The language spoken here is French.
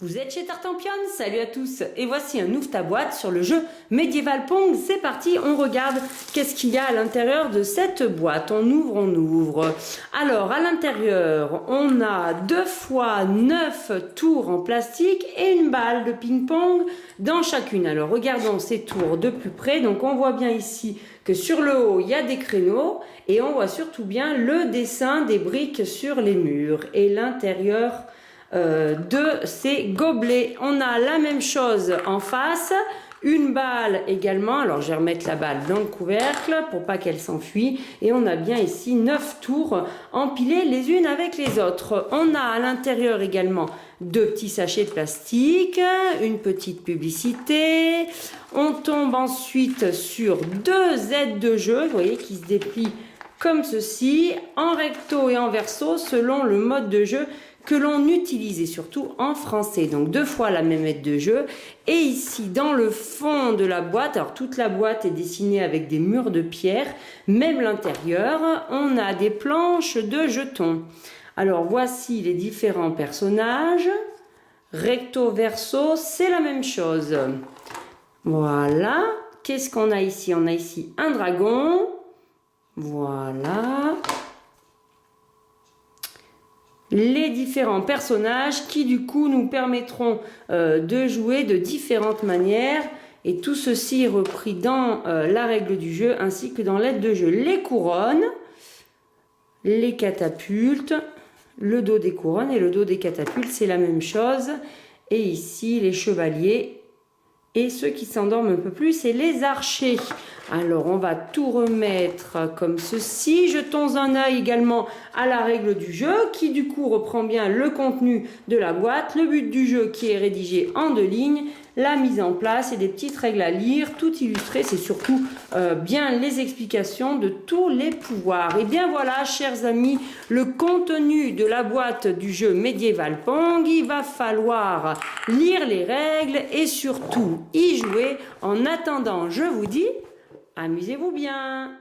Vous êtes chez Tartampion, salut à tous, et voici un ouvre ta boîte sur le jeu Medieval Pong. C'est parti, on regarde qu'est-ce qu'il y a à l'intérieur de cette boîte. On ouvre. Alors à l'intérieur, on a 2 fois 9 tours en plastique et une balle de ping-pong dans chacune. Alors regardons ces tours de plus près. Donc on voit bien ici que sur le haut, il y a des créneaux et on voit surtout bien le dessin des briques sur les murs et l'intérieur de ces gobelets. On a la même chose en face, une balle également. Alors je vais remettre la balle dans le couvercle pour pas qu'elle s'enfuit, et on a bien ici 9 tours empilées les unes avec les autres. On a à l'intérieur également 2 petits sachets de plastique, une petite publicité. On tombe ensuite sur 2 aides de jeu, vous voyez, qui se déplient comme ceci, en recto et en verso selon le mode de jeu que l'on utilise, et surtout en français. Donc 2 fois la même aide de jeu. Et ici dans le fond de la boîte, alors toute la boîte est dessinée avec des murs de pierre, même l'intérieur, on a des planches de jetons. Alors voici les différents personnages. Recto verso, c'est la même chose. Voilà. Qu'est-ce qu'on a ici? On a ici un dragon. Voilà. Les différents personnages qui du coup nous permettront de jouer de différentes manières, et tout ceci est repris dans la règle du jeu ainsi que dans l'aide de jeu. Les couronnes, les catapultes, le dos des couronnes et le dos des catapultes, c'est la même chose. Et ici les chevaliers et ceux qui s'endorment un peu plus, c'est les archers. Alors on va tout remettre comme ceci. Jetons un œil également à la règle du jeu qui du coup reprend bien le contenu de la boîte, le but du jeu qui est rédigé en 2 lignes, la mise en place et des petites règles à lire, tout illustré. C'est surtout bien les explications de tous les pouvoirs. Et bien voilà, chers amis, le contenu de la boîte du jeu Medieval Pong. Il va falloir lire les règles et surtout y jouer. En attendant, je vous dis, amusez-vous bien.